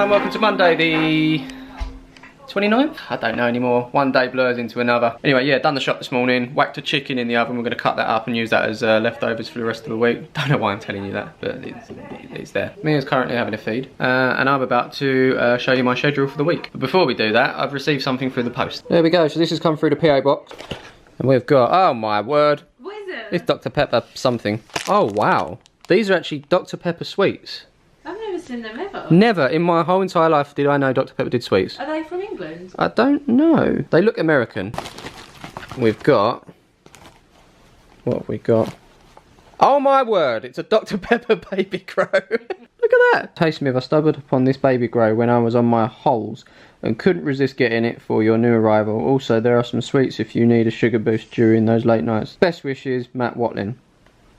and welcome to Monday the 29th? I don't know anymore. One day blurs into another. Anyway, yeah, done the shop this morning, whacked a chicken in the oven. We're going to cut that up and use that as leftovers for the rest of the week. Don't know why I'm telling you that, but it's there. Mia's currently having a feed, and I'm about to show you my schedule for the week. But before we do that, I've received something through the post. There we go, so this has come through the PO box. And we've got, oh my word. What is it? It's Dr. Pepper something. Oh wow. These are actually Dr. Pepper sweets. I've never seen them ever. Never in my whole entire life did I know Dr. Pepper did sweets. Are they from England? I don't know. They look American. We've got... What have we got? Oh my word, it's a Dr. Pepper Baby Grow. Look at that. Taste me if I stumbled upon this Baby Grow when I was on my holes and couldn't resist getting it for your new arrival. Also, there are some sweets if you need a sugar boost during those late nights. Best wishes, Matt Watlin.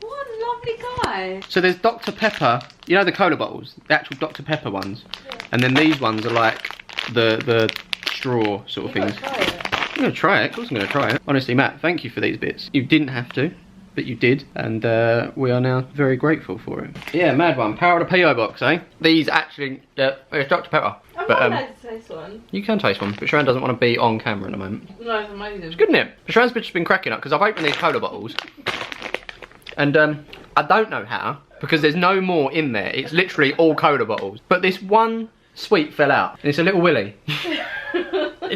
What a lovely guy. So there's Dr. Pepper, you know the cola bottles, the actual Dr. Pepper ones, and then these ones are like the straw sort of things. I'm gonna try it. Of course I'm gonna try it. Honestly, Matt, thank you for these bits. You didn't have to, but you did, and we are now very grateful for it. Yeah, mad one. Power of the PO box, eh? These actually, it's Dr. Pepper. I'm not allowed to taste one. You can taste one, but Sharon doesn't want to be on camera at the moment. No, it's amazing. It's good, isn't it? Sharon's just been cracking up because I've opened these cola bottles, and I don't know how, because there's no more in there. It's literally all cola bottles. But this one sweet fell out, and it's a little willy.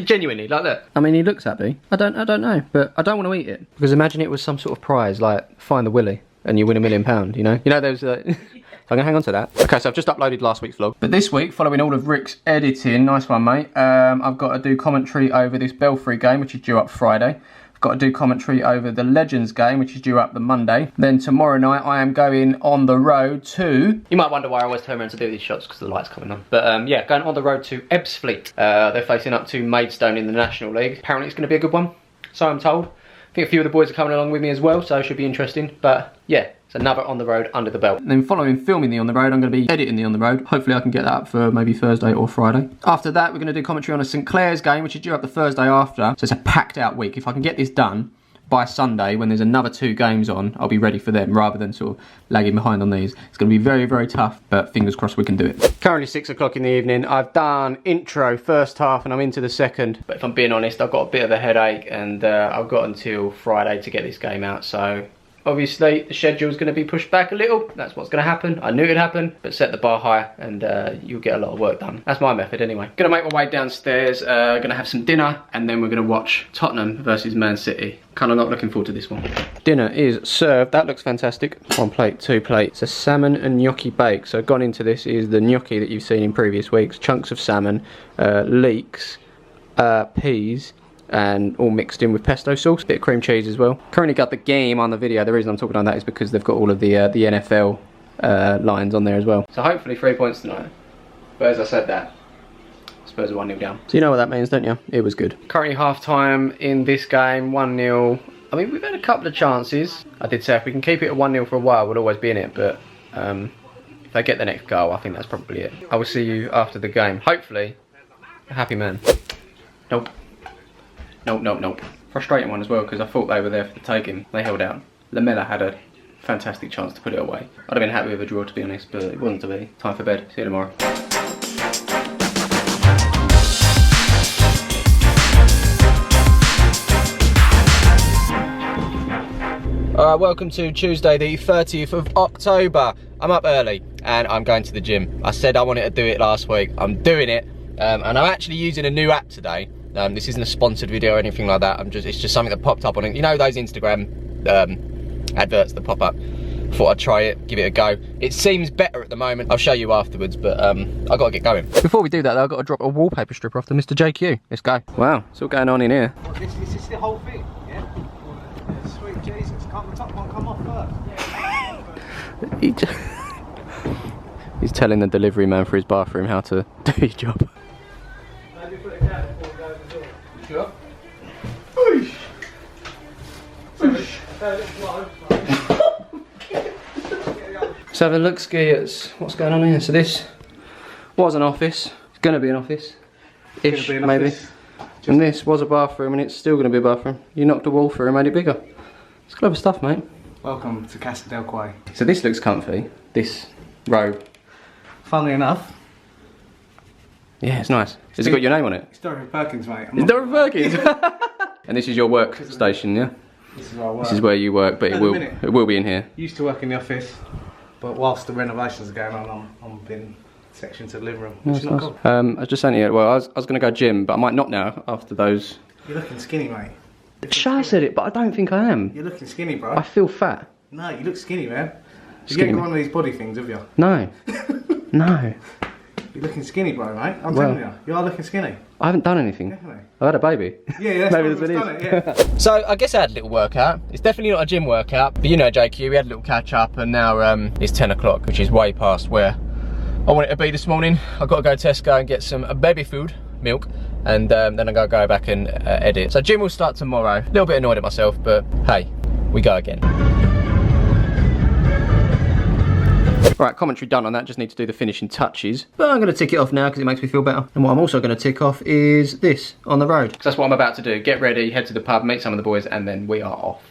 Genuinely, like that. I mean, he looks happy. I don't know, but I don't want to eat it. Because imagine it was some sort of prize, like find the willy, and you win £1 million, you know? You know, there's so I'm gonna hang on to that. Okay, so I've just uploaded last week's vlog. But this week, following all of Rick's editing, nice one, mate, I've got to do commentary over this Belfry game, which is due up Friday. Got to do commentary over the Legends game, which is due up the Monday. Then tomorrow night I am going on the road to... You might wonder why I always turn around to do these shots because the light's coming on. But yeah, going on the road to Ebbsfleet. They're facing up to Maidstone in the National League. Apparently it's going to be a good one, so I'm told. I think a few of the boys are coming along with me as well, so it should be interesting. But yeah, it's another on the road under the belt. And then following filming the on the road, I'm going to be editing the on the road. Hopefully I can get that up for maybe Thursday or Friday. After that, we're going to do commentary on a St Clair's game, which is due up the Thursday after. So it's a packed out week. If I can get this done by Sunday, when there's another 2 games on, I'll be ready for them rather than sort of lagging behind on these. It's going to be very, very tough, but fingers crossed we can do it. Currently 6 o'clock in the evening. I've done intro first half and I'm into the second. But if I'm being honest, I've got a bit of a headache and I've got until Friday to get this game out. So obviously the schedule's going to be pushed back a little. That's what's going to happen. I knew it'd happen, but set the bar high and you'll get a lot of work done. That's my method anyway. Gonna make my way downstairs, gonna have some dinner, and then we're gonna watch Tottenham versus Man City. Kind of not looking forward to this one. Dinner is served. That looks fantastic. 1 plate, 2 plates. It's a salmon and gnocchi bake. So gone into this is the gnocchi that you've seen in previous weeks. Chunks of salmon, leeks, peas, and all mixed in with pesto sauce. Bit of cream cheese as well. Currently got the game on the video. The reason I'm talking on that is because they've got all of the NFL lines on there as well. So hopefully 3 points tonight. But as I said that, Spurs are 1-0 down. So you know what that means, don't you? It was good. Currently half time in this game, 1-0. I mean, we've had a couple of chances. I did say if we can keep it at 1-0 for a while, we'll always be in it. But if they get the next goal, I think that's probably it. I will see you after the game. Hopefully, a happy man. Nope. Nope. Frustrating one as well because I thought they were there for the taking. They held out. Lamella had a fantastic chance to put it away. I'd have been happy with a draw to be honest, but it wasn't to be. Time for bed. See you tomorrow. Alright, welcome to Tuesday the 30th of October. I'm up early and I'm going to the gym. I said I wanted to do it last week. I'm doing it and I'm actually using a new app today. This isn't a sponsored video or anything like that. It's just something that popped up on it. You know those Instagram adverts that pop up? Thought I'd try it, give it a go. It seems better at the moment. I'll show you afterwards, but I've got to get going. Before we do that though, I've got to drop a wallpaper stripper off to Mr. JQ. Let's go. Wow, it's all going on in here. What, this is the whole thing, yeah? Sweet Jesus, can't the top one come off first? He's telling the delivery man for his bathroom how to do his job. Maybe put it down before we go over the door. Sure. Oosh! Let's have a look, ski at what's going on here. So this was an office. It's going to be an office-ish, maybe. And this was a bathroom, and it's still going to be a bathroom. You knocked a wall through and made it bigger. It's clever stuff, mate. Welcome to Casa del Quay. So this looks comfy. This robe. Funnily enough, Yeah, it's nice. Has it got your name on it? It's Dorothy Perkins, mate. It's Dorothy Perkins. And this is your work station, yeah? This is where I work. This is where you work, but it will be in here. Used to work in the office, but whilst the renovations are going on, I'm been sectioned to the living room, which is not cool. I was just saying to you, well, I was going to go gym, but I might not now after those. You're looking skinny, mate. Shah said it, but I don't think I am. You're looking skinny, bro. I feel fat. No, you look skinny, man. You Skinny. get one of these body things, have you? No. No. You're looking skinny, bro, mate. I'm telling you, you are looking skinny. I haven't done anything. Definitely. I've had a baby. Yeah, that's Maybe what that's we've what it done is. it, yeah. So I guess I had a little workout. It's definitely not a gym workout, but you know JQ, we had a little catch up and now it's 10 o'clock, which is way past where I wanted to be this morning. I've got to go to Tesco and get some baby food, milk, and then I'm going to go back and edit. So gym will start tomorrow. A little bit annoyed at myself, but hey, we go again. Right, commentary done on that, just need to do the finishing touches. But I'm going to tick it off now because it makes me feel better. And what I'm also going to tick off is this, on the road. Because that's what I'm about to do. Get ready, head to the pub, meet some of the boys, and then we are off.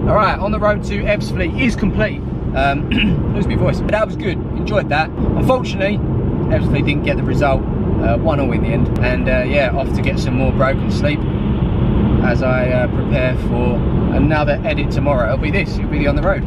Alright, on the road to Ebbsfleet is complete. Lose my voice. But that was good, enjoyed that. Unfortunately, Ebbsfleet didn't get the result. 1-1 in the end, and yeah, off to get some more broken sleep as I prepare for another edit tomorrow. It'll be this, it'll be the on the road.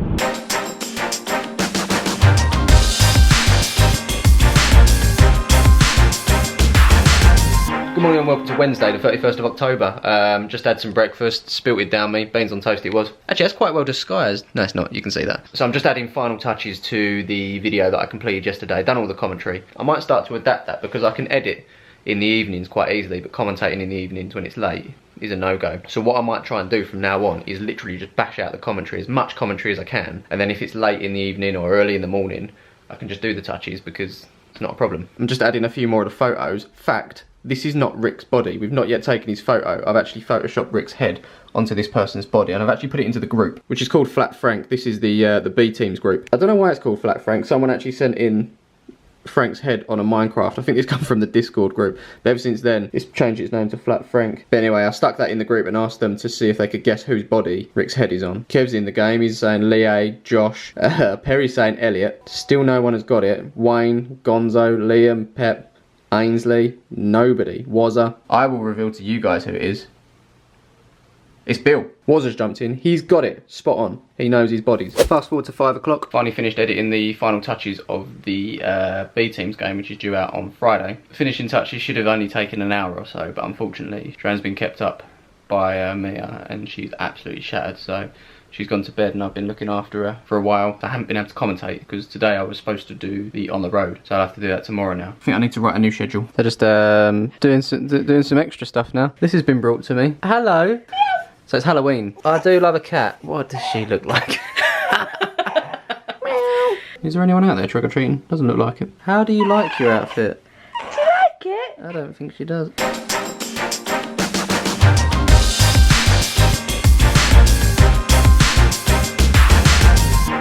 Good morning and welcome to Wednesday, the 31st of October. Just had some breakfast, spilt it down me, beans on toast it was. Actually, that's quite well disguised. No, it's not, you can see that. So I'm just adding final touches to the video that I completed yesterday, done all the commentary. I might start to adapt that because I can edit in the evenings quite easily, but commentating in the evenings when it's late is a no-go. So what I might try and do from now on is literally just bash out the commentary, as much commentary as I can, and then if it's late in the evening or early in the morning, I can just do the touches because it's not a problem. I'm just adding a few more of the photos. Fact, this is not Rick's body. We've not yet taken his photo. I've actually photoshopped Rick's head onto this person's body, and I've actually put it into the group, which is called Flat Frank. This is the B Team's group. I don't know why it's called Flat Frank. Someone actually sent in Frank's head on a Minecraft. I think it's come from the Discord group. But ever since then, it's changed its name to Flat Frank. But anyway, I stuck that in the group and asked them to see if they could guess whose body Rick's head is on. Kev's in the game. He's saying Lee, Josh. Perry's saying Elliot. Still no one has got it. Wayne, Gonzo, Liam, Pep, Ainsley, nobody. Wazza. I will reveal to you guys who it is. It's Bill. Wazza's jumped in. He's got it. Spot on. He knows his bodies. Fast forward to 5 o'clock. Finally finished editing the final touches of the B Team's game, which is due out on Friday. Finishing touches should have only taken an hour or so, but unfortunately, Tran's been kept up by Mia, and she's absolutely shattered, so she's gone to bed and I've been looking after her for a while. I haven't been able to commentate because today I was supposed to do the on the road, so I'll have to do that tomorrow now. I think I need to write a new schedule. They're just doing some extra stuff now. This has been brought to me. Hello. So it's Halloween. I do love a cat. What does she look like? Is there anyone out there trick-or-treating? Doesn't look like it. How do you like your outfit? Do you like it? I don't think she does.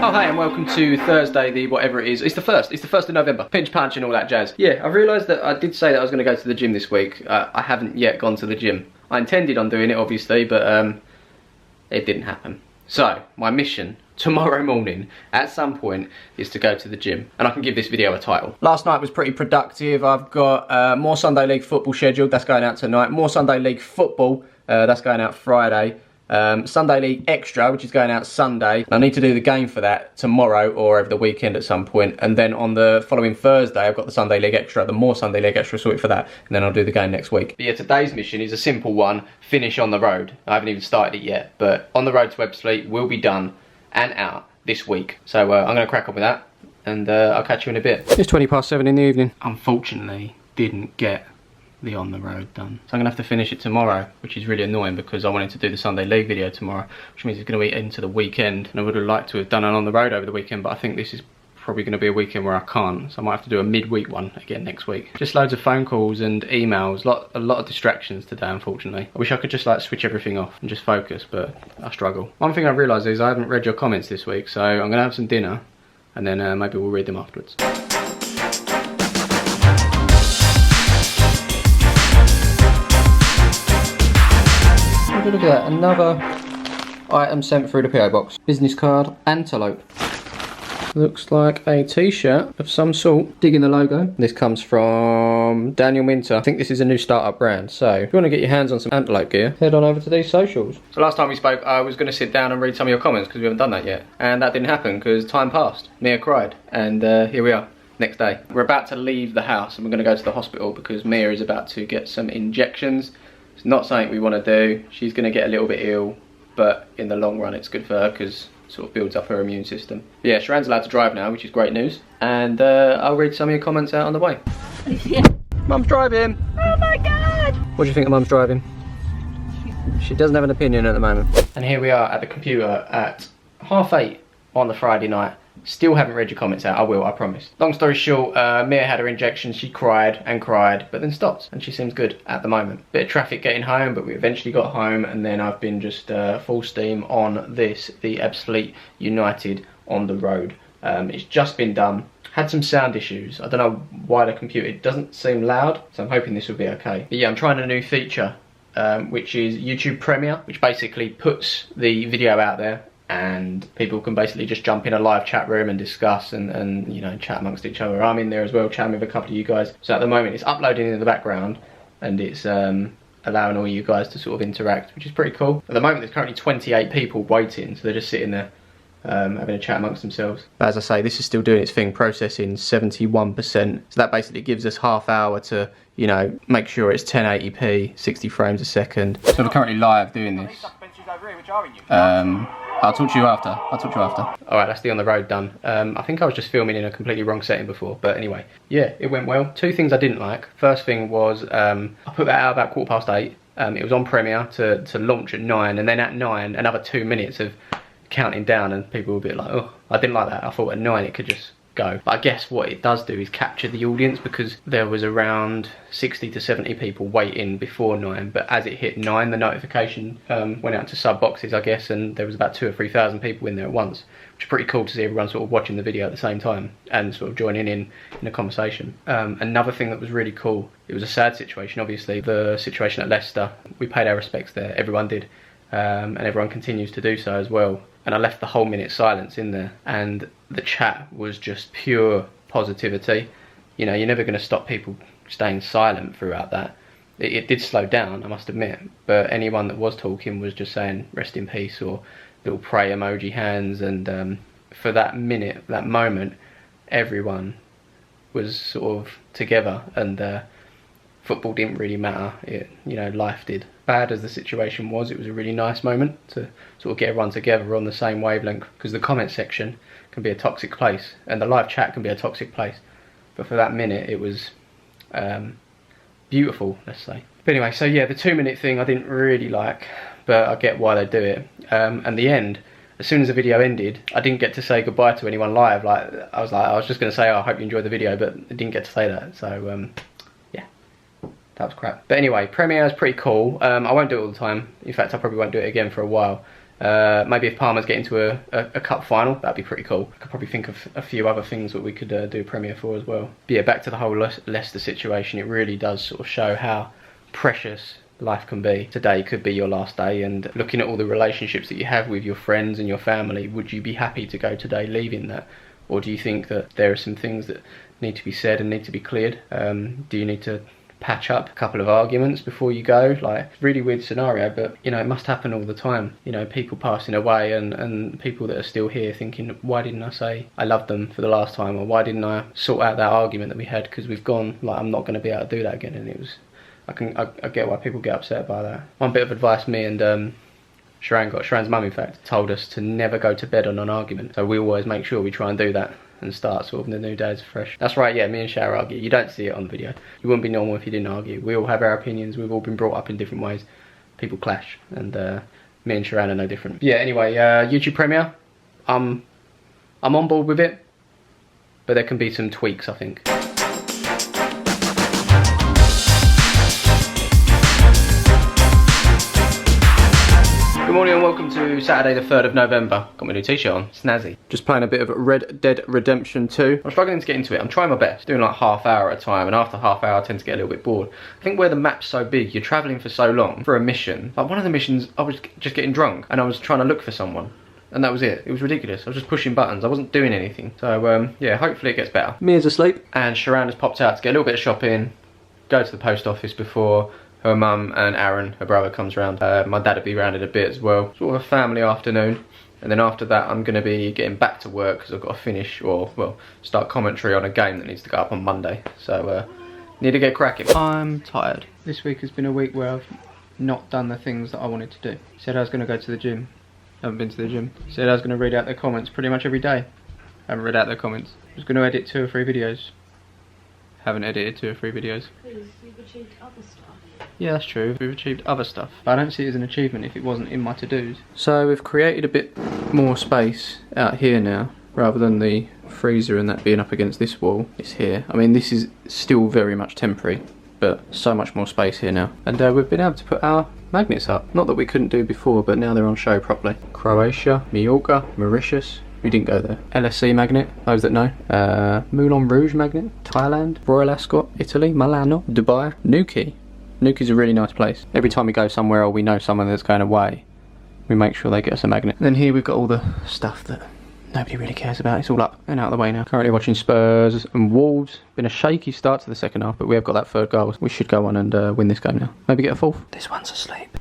Oh hey, and welcome to Thursday, the whatever it is. It's the 1st of November. Pinch punch and all that jazz. Yeah, I've realised that I did say that I was going to go to the gym this week. I haven't yet gone to the gym. I intended on doing it obviously, but it didn't happen. So, my mission tomorrow morning at some point is to go to the gym, and I can give this video a title. Last night was pretty productive. I've got more Sunday League football scheduled, that's going out tonight. More Sunday League football, that's going out Friday. Sunday League Extra, which is going out Sunday. I need to do the game for that tomorrow or over the weekend at some point, and then on the following Thursday I've got the Sunday League Extra, the more Sunday League Extra sorted for that, and then I'll do the game next week. But yeah, today's mission is a simple one: finish on the road. I haven't even started it yet, but on the road to Ebbsfleet will be done and out this week. So I'm going to crack on with that, and I'll catch you in a bit. It's 7:20 in the evening. Unfortunately, didn't get the on the road done, so I'm gonna have to finish it tomorrow, which is really annoying because I wanted to do the Sunday League video tomorrow, which means it's gonna be into the weekend, and I would have liked to have done it on the road over the weekend, but I think this is probably gonna be a weekend where I can't, so I might have to do a midweek one again next week. Just loads of phone calls and emails, a lot of distractions today, unfortunately. I wish I could just like switch everything off and just focus, but I struggle. One thing I've realised is I haven't read your comments this week, so I'm gonna have some dinner and then maybe we'll read them afterwards. Look at that, Item sent through the PO box. Business card, antelope. Looks like a t-shirt of some sort. Digging the logo. This comes from Daniel Minter. I think this is a new startup brand. So if you want to get your hands on some antelope gear, head on over to these socials. So last time we spoke, I was going to sit down and read some of your comments because we haven't done that yet. And that didn't happen because time passed. Mia cried. And here we are. Next day. We're about to leave the house and we're going to go to the hospital because Mia is about to get some injections. It's not something we want to do. She's going to get a little bit ill, but in the long run it's good for her because sort of builds up her immune system. But yeah, Sharan's allowed to drive now, which is great news. And I'll read some of your comments out on the way. Yeah. Mum's driving! Oh my god! What do you think of Mum's driving? She doesn't have an opinion at the moment. And here we are at the computer at 8:30 on the Friday night. Still haven't read your comments out. I will, I promise. Long story short, Mia had her injection. She cried and cried, but then stopped, and she seems good at the moment. Bit of traffic getting home, but we eventually got home, and then I've been just full steam on this, the Absolute United on the road. It's just been done. Had some sound issues. I don't know why the computer, it doesn't seem loud, so I'm hoping this will be okay. But yeah, I'm trying a new feature, which is YouTube Premiere, which basically puts the video out there and people can basically just jump in a live chat room and discuss and you know, chat amongst each other. I'm in there as well, chatting with a couple of you guys. So at the moment it's uploading in the background and it's allowing all you guys to sort of interact, which is pretty cool. At the moment there's currently 28 people waiting, so they're just sitting there having a chat amongst themselves. But as I say, this is still doing its thing, processing 71%. So that basically gives us half hour to, you know, make sure it's 1080p, 60 frames a second. So we're currently live doing this. I'll talk to you after. Alright, that's the on the road done. I think I was just filming in a completely wrong setting before, but anyway. Yeah, it went well. Two things I didn't like. First thing was, I put that out about 8:15. It was on Premiere to launch at 9, and then at 9, another 2 minutes of counting down, and people were a bit like, oh, I didn't like that. I thought at 9 it could just go. But I guess what it does do is capture the audience, because there was around 60 to 70 people waiting before 9, but as it hit 9 the notification went out to sub boxes, I guess, and there was about 2,000 or 3,000 people in there at once, which is pretty cool to see everyone sort of watching the video at the same time and sort of joining in a conversation. Another thing that was really cool, it was a sad situation obviously, the situation at Leicester. We paid our respects there, everyone did, and everyone continues to do so as well. And I left the whole minute silence in there, and the chat was just pure positivity. You know, you're never going to stop people staying silent throughout that. It did slow down, I must admit, but anyone that was talking was just saying rest in peace or little pray emoji hands, and for that minute, that moment, everyone was sort of together, and football didn't really matter. You know, life did. Bad as the situation was, it was a really nice moment to sort of get everyone together on the same wavelength, because the comment section can be a toxic place and the live chat can be a toxic place, but for that minute it was beautiful, let's say. But anyway, so yeah, the 2 minute thing I didn't really like, but I get why they do it. And the end, as soon as the video ended, I didn't get to say goodbye to anyone live. I was just going to say, oh, I hope you enjoyed the video, but I didn't get to say that, so yeah, that was crap. But anyway, Premiere is pretty cool. I won't do it all the time. In fact, I probably won't do it again for a while. Maybe if Palmer's get into a cup final, that'd be pretty cool. I could probably think of a few other things that we could do Premiere for as well. But yeah, back to the whole Leicester situation, it really does sort of show how precious life can be. Today could be your last day, and looking at all the relationships that you have with your friends and your family, would you be happy to go today leaving that? Or do you think that there are some things that need to be said and need to be cleared? Do you need to patch up a couple of arguments before you go? Like, really weird scenario, but you know, it must happen all the time. You know, people passing away, and people that are still here thinking, why didn't I say I loved them for the last time, or why didn't I sort out that argument that we had because we've gone, like, I'm not going to be able to do that again. And it was, I get why people get upset by that. One bit of advice me and Sharan got, Sharan's mum in fact, told us to never go to bed on an argument, so we always make sure we try and do that and start sort of the new days fresh. That's right, yeah, me and Shara argue. You don't see it on the video. You wouldn't be normal if you didn't argue. We all have our opinions, we've all been brought up in different ways. People clash, and me and Sharan are no different. Yeah, anyway, YouTube Premiere, I'm on board with it, but there can be some tweaks, I think. Good morning and welcome to Saturday the 3rd of November. Got my new t-shirt on, snazzy. Just playing a bit of Red Dead Redemption 2. I'm struggling to get into it, I'm trying my best. Doing like half hour at a time, and after half hour I tend to get a little bit bored. I think where the map's so big, you're travelling for so long for a mission. Like one of the missions, I was just getting drunk and I was trying to look for someone. And that was it. It was ridiculous. I was just pushing buttons. I wasn't doing anything. So yeah, hopefully it gets better. Mia's asleep and Sharon has popped out to get a little bit of shopping, go to the post office before her mum and Aaron, her brother, comes round. My dad will be round in a bit as well. Sort of a family afternoon. And then after that I'm going to be getting back to work because I've got to finish, or well, start commentary on a game that needs to go up on Monday. So need to get cracking. I'm tired. This week has been a week where I've not done the things that I wanted to do. Said I was going to go to the gym. Haven't been to the gym. Said I was going to read out their comments pretty much every day. Haven't read out their comments. I was going to edit 2 or 3 videos. Haven't edited 2 or 3 videos. Because you've achieved other stuff. Yeah, that's true. We've achieved other stuff. But I don't see it as an achievement if it wasn't in my to-dos. So we've created a bit more space out here now, rather than the freezer and that being up against this wall. It's here. I mean, this is still very much temporary, but so much more space here now. And we've been able to put our magnets up. Not that we couldn't do before, but now they're on show properly. Croatia, Mallorca, Mauritius. We didn't go there. LSC magnet, those that know. Moulin Rouge magnet, Thailand, Royal Ascot, Italy, Milano, Dubai, Nuki. Nuki's a really nice place. Every time we go somewhere or we know someone that's going away, we make sure they get us a magnet. And then here we've got all the stuff that nobody really cares about. It's all up and out of the way now. Currently watching Spurs and Wolves. Been a shaky start to the second half, but we have got that 3rd goal. We should go on and win this game now. Maybe get a 4th. This one's asleep.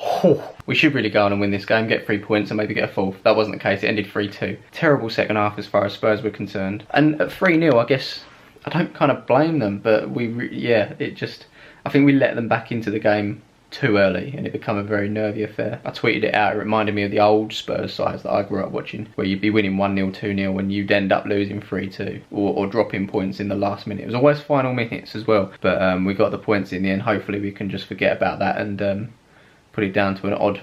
Oh, we should really go on and win this game, get 3 points and maybe get a 4th. That wasn't the case, it ended 3-2. Terrible second half as far as Spurs were concerned. And at 3-0, I guess, I don't kind of blame them, but I think we let them back into the game too early and it became a very nervy affair. I tweeted it out, it reminded me of the old Spurs sides that I grew up watching, where you'd be winning 1-0, 2-0 and you'd end up losing 3-2 or dropping points in the last minute. It was always final minutes as well, but we got the points in the end. Hopefully we can just forget about that and put it down to an odd,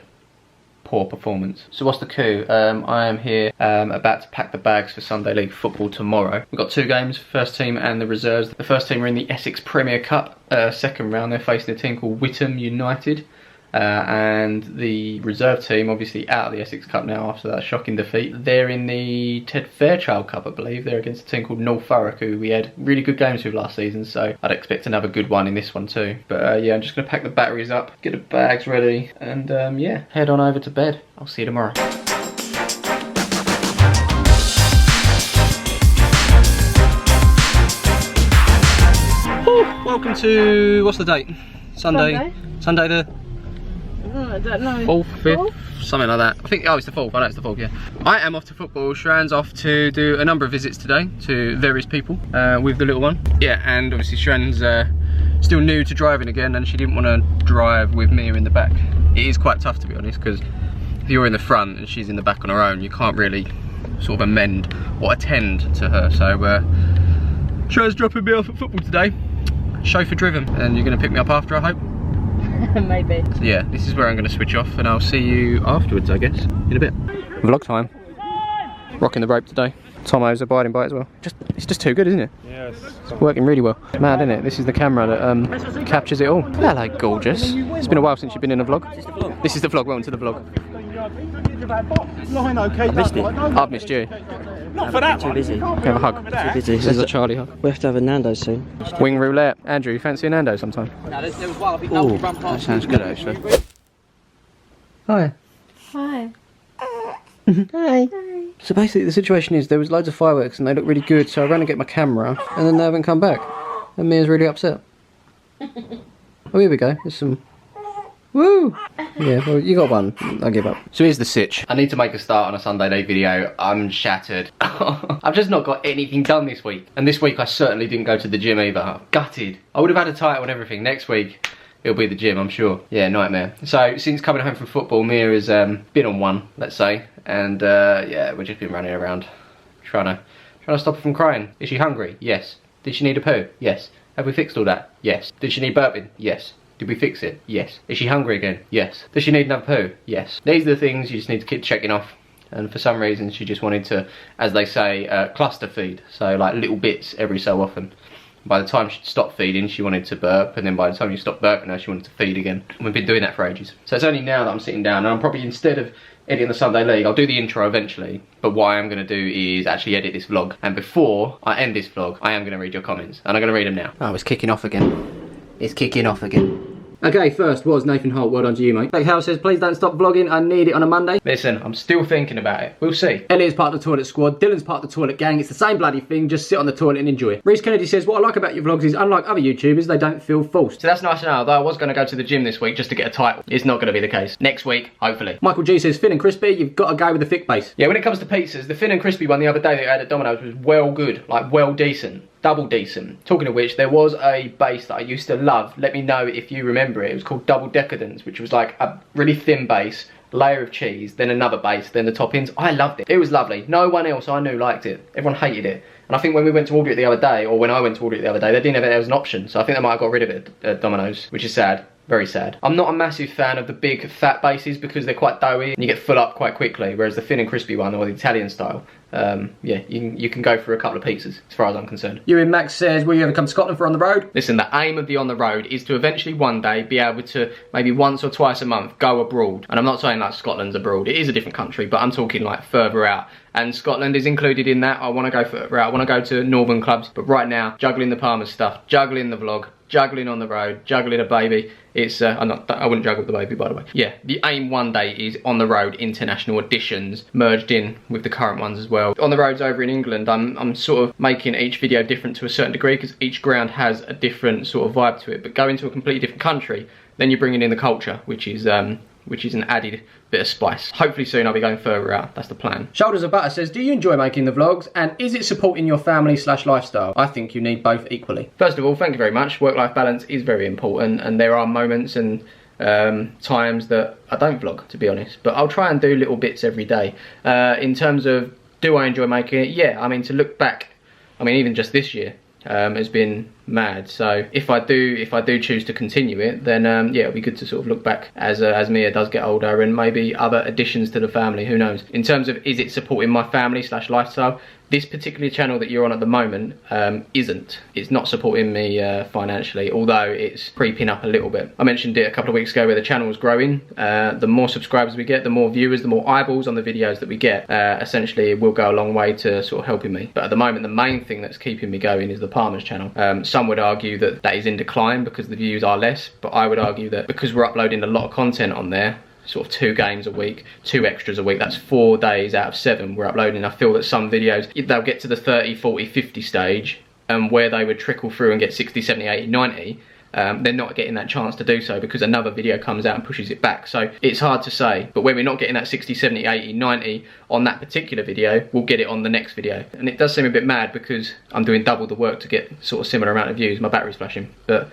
poor performance. So what's the coup? I am here about to pack the bags for Sunday League football tomorrow. We've got 2 games, first team and the reserves. The first team are in the Essex Premier Cup, second round. They're facing a team called Witham United. And the reserve team, obviously out of the Essex Cup now after that shocking defeat. They're in the Ted Fairchild Cup, I believe. They're against a team called North Thurrock, who we had really good games with last season, so I'd expect another good one in this one too. But yeah, I'm just going to pack the batteries up, get the bags ready, and yeah, head on over to bed. I'll see you tomorrow. Welcome to, what's the date? Sunday the... I don't know. 4th, 5th, something like that. I think, oh, it's the 4th. I know it's the 4th, yeah. I am off to football. Sharon's off to do a number of visits today to various people with the little one. Yeah, and obviously Sharon's still new to driving again, and she didn't want to drive with me in the back. It is quite tough, to be honest, because if you're in the front and she's in the back on her own, you can't really sort of amend or attend to her. So Sharon's dropping me off at football today, chauffeur driven, and you're going to pick me up after, I hope. Maybe. So yeah, this is where I'm going to switch off and I'll see you afterwards, I guess, in a bit. Vlog time. Rocking the rope today. Tomo's abiding by it as well. It's just too good, isn't it? Yes. It's working really well. Mad, isn't it? This is the camera that captures it all. Hello, gorgeous. It's been a while since you've been in a vlog. This is the vlog. Welcome to the vlog. I missed it. I've missed you. Not for that. Too busy. Can we have a hug? Too busy. This is a Charlie hug. We have to have a Nando's soon. Wing roulette. Andrew, you fancy a Nando sometime? Oh, that sounds good actually. Hi. Hi. Hi. So basically the situation is there was loads of fireworks and they look really good, so I ran to get my camera and then they haven't come back. And Mia's really upset. Oh, here we go. There's some... Woo! Yeah, well, you got one. I'll give up. So here's the sitch. I need to make a start on a Sunday League video. I'm shattered. I've just not got anything done this week. And this week I certainly didn't go to the gym either. I'm gutted. I would have had a title and everything. Next week, it'll be the gym, I'm sure. Yeah, nightmare. So since coming home from football, Mia has been on one, let's say. And yeah, we've just been running around trying to stop her from crying. Is she hungry? Yes. Did she need a poo? Yes. Have we fixed all that? Yes. Did she need burping? Yes. Did we fix it? Yes. Is she hungry again? Yes. Does she need another poo? Yes. These are the things you just need to keep checking off. And for some reason she just wanted to, as they say, cluster feed. So like little bits every so often. By the time she stopped feeding, she wanted to burp, and then by the time you stopped burping her, she wanted to feed again. And we've been doing that for ages. So it's only now that I'm sitting down, and I'm probably, instead of editing the Sunday League, I'll do the intro eventually, but what I am going to do is actually edit this vlog. And before I end this vlog, I am going to read your comments, and I'm going to read them now. Oh, it's kicking off again. It's kicking off again. Okay, first was Nathan Holt. Well done to you, mate. Blake Howe says, please don't stop vlogging. I need it on a Monday. Listen, I'm still thinking about it. We'll see. Elliot's part of the toilet squad. Dylan's part of the toilet gang. It's the same bloody thing. Just sit on the toilet and enjoy it. Reese Kennedy says, what I like about your vlogs is, unlike other YouTubers, they don't feel forced. So that's nice to know. Although I was going to go to the gym this week just to get a title. It's not going to be the case. Next week, hopefully. Michael G says, Finn and Crispy, you've got to go with the thick base. Yeah, when it comes to pizzas, the Finn and Crispy one the other day that I had at Domino's was well good. Like, well decent. Double decent. Talking of which, there was a base that I used to love. Let me know if you remember it. It was called Double Decadence, which was like a really thin base, layer of cheese, then another base, then the toppings. I loved it. It was lovely. No one else I knew liked it. Everyone hated it. And I think when we went to order it the other day, or when I went to order it the other day, they didn't have it as an option. So I think they might have got rid of it at Domino's, which is sad. Very sad. I'm not a massive fan of the big fat bases because they're quite doughy and you get full up quite quickly, whereas the thin and crispy one, or the Italian style, yeah, you can go for a couple of pizzas as far as I'm concerned. Ewan Max says, will you ever come to Scotland for On The Road? Listen, the aim of the On The Road is to eventually one day be able to maybe once or twice a month go abroad. And I'm not saying like Scotland's abroad, it is a different country, but I'm talking like further out. And Scotland is included in that. I want to go further out, I want to go to northern clubs, but right now, juggling the Palmer stuff, juggling the vlog, juggling On The Road, juggling a baby. It's, I wouldn't juggle the baby, by the way. Yeah, the aim one day is On The Road international editions merged in with the current ones as well. On The Roads over in England, I'm sort of making each video different to a certain degree because each ground has a different sort of vibe to it. But going to a completely different country, then you're bringing in the culture, which is an added bit of spice. Hopefully soon I'll be going further out. That's the plan. Shoulders of Butter says, do you enjoy making the vlogs? And is it supporting your family/lifestyle? I think you need both equally. First of all, thank you very much. Work-life balance is very important. And there are moments and times that I don't vlog, to be honest. But I'll try and do little bits every day. In terms of, do I enjoy making it? Yeah, I mean, to look back, I mean, even just this year, has been mad. So if I do choose to continue it, then yeah, it'll be good to sort of look back as Mia does get older and maybe other additions to the family, who knows. In terms of, is it supporting my family/lifestyle, this particular channel that you're on at the moment isn't. It's not supporting me financially, although it's creeping up a little bit. I mentioned it a couple of weeks ago where the channel was growing. The more subscribers we get, the more viewers, the more eyeballs on the videos that we get, essentially it will go a long way to sort of helping me. But at the moment, the main thing that's keeping me going is the Palmer's channel. Some would argue that that is in decline because the views are less, but I would argue that because we're uploading a lot of content on there, sort of 2 games a week, 2 extras a week, that's 4 days out of 7 we're uploading. I feel that some videos, they'll get to the 30, 40, 50 stage, and where they would trickle through and get 60, 70, 80, 90, they're not getting that chance to do so because another video comes out and pushes it back. So it's hard to say, but when we're not getting that 60, 70, 80, 90 on that particular video, we'll get it on the next video. And it does seem a bit mad because I'm doing double the work to get sort of similar amount of views. My battery's flashing, but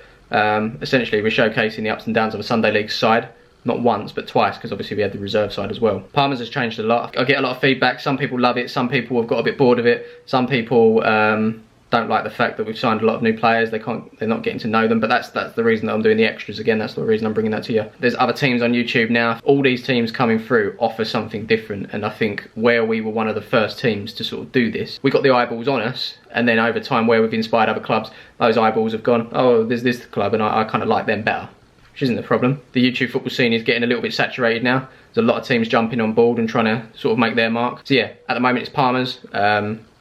essentially we're showcasing the ups and downs of a Sunday League side. Not once, but twice, because obviously we had the reserve side as well. Palmer's has changed a lot. I get a lot of feedback. Some people love it. Some people have got a bit bored of it. Some people don't like the fact that we've signed a lot of new players. They're not getting to know them. But that's the reason that I'm doing the extras again. That's the reason I'm bringing that to you. There's other teams on YouTube now. All these teams coming through offer something different. And I think where we were one of the first teams to sort of do this, we got the eyeballs on us. And then over time, where we've inspired other clubs, those eyeballs have gone, oh, there's this club, and I kind of like them better. Which isn't the problem. The YouTube football scene is getting a little bit saturated now. There's a lot of teams jumping on board and trying to sort of make their mark. So yeah, at the moment it's Palmer's,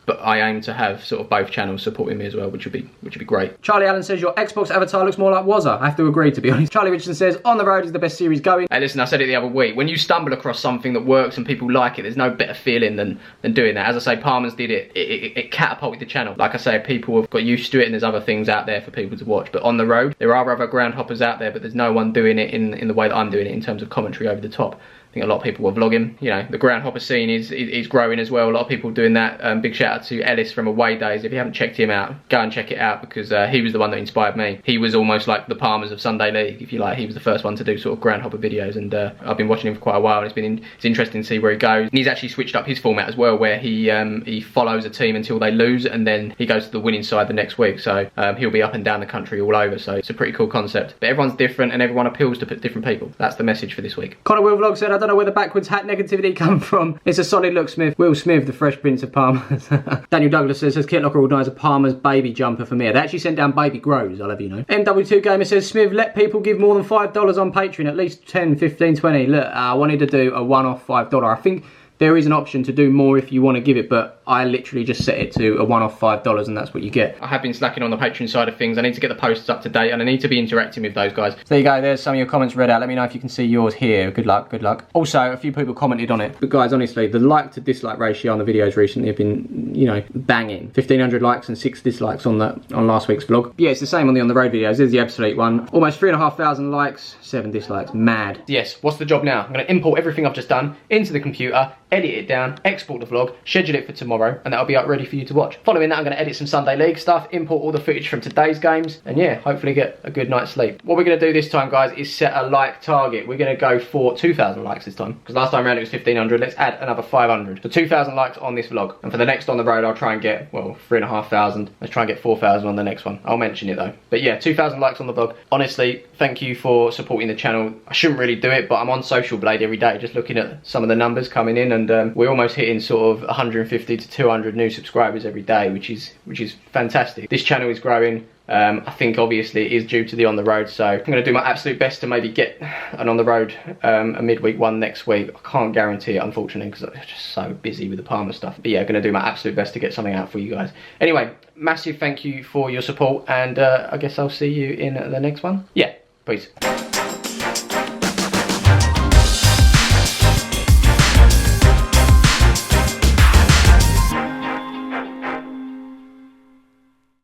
but I aim to have sort of both channels supporting me as well, which would be great. Charlie Allen says your Xbox avatar looks more like Wazza. I have to agree, to be honest. Charlie Richardson says On The Road is the best series going. Hey, listen, I said it the other week. When you stumble across something that works and people like it, there's no better feeling than doing that. As I say, Palmer's did it. It catapulted the channel. Like I say, people have got used to it, and there's other things out there for people to watch. But On The Road, there are other ground hoppers out there, but there's no one doing it in the way that I'm doing it in terms of commentary over the top. I think a lot of people are vlogging. You know, the ground hopper scene is growing as well. A lot of people doing that. Big shout out to Ellis from Away Days. If you haven't checked him out, go and check it out because he was the one that inspired me. He was almost like the Palmers of Sunday League, if you like. He was the first one to do sort of ground hopper videos, and I've been watching him for quite a while, and it's interesting to see where he goes. And he's actually switched up his format as well, where he follows a team until they lose, and then he goes to the winning side the next week. So he'll be up and down the country all over. So it's a pretty cool concept. But everyone's different, and everyone appeals to different people. That's the message for this week. Connor Will Vlog said, I don't know where the backwards hat negativity come from. It's a solid look, Smiv. Will Smiv, the Fresh Prince of Parma. Daniel Douglas says Kit Locker organise a Parma's baby jumper for me. They actually sent down baby grows, I'll have you know. MW2 Gamer says, Smiv, let people give more than $5 on Patreon, at least 10, 15, 20. Look, I wanted to do a one-off $5. I think there is an option to do more if you want to give it, but I literally just set it to a one-off $5 and that's what you get. I have been slacking on the Patreon side of things. I need to get the posts up to date and I need to be interacting with those guys. So there you go, there's some of your comments read out. Let me know if you can see yours here. Good luck, good luck. Also, a few people commented on it. But guys, honestly, the like to dislike ratio on the videos recently have been, you know, banging. 1,500 likes and 6 dislikes on last week's vlog. Yeah, it's the same on the road videos. There's the absolute one. Almost 3,500 likes, 7 dislikes. Mad. Yes, what's the job now? I'm going to import everything I've just done into the computer, edit it down, export the vlog, schedule it for tomorrow, and that'll be up ready for you to watch. Following that, I'm going to edit some Sunday League stuff, import all the footage from today's games, and yeah, hopefully get a good night's sleep. What we're going to do this time, guys, is set a like target. We're going to go for 2,000 likes this time, because last time around it was 1,500. Let's add another 500. So 2,000 likes on this vlog, and for the next on the road, I'll try and get, well, 3,500. Let's try and get 4,000 on the next one. I'll mention it though. But yeah, 2,000 likes on the vlog. Honestly, thank you for supporting the channel. I shouldn't really do it, but I'm on Social Blade every day, just looking at some of the numbers coming in, and we're almost hitting sort of 150 to 200 new subscribers every day, which is fantastic. This channel is growing. I think obviously it is due to the on the road, so I'm going to do my absolute best to maybe get an on the road a midweek one next week. I can't guarantee it unfortunately because I'm just so busy with the Parma stuff, but yeah, I'm going to do my absolute best to get something out for you guys. Anyway, massive thank you for your support, and I guess I'll see you in the next one. Yeah, peace.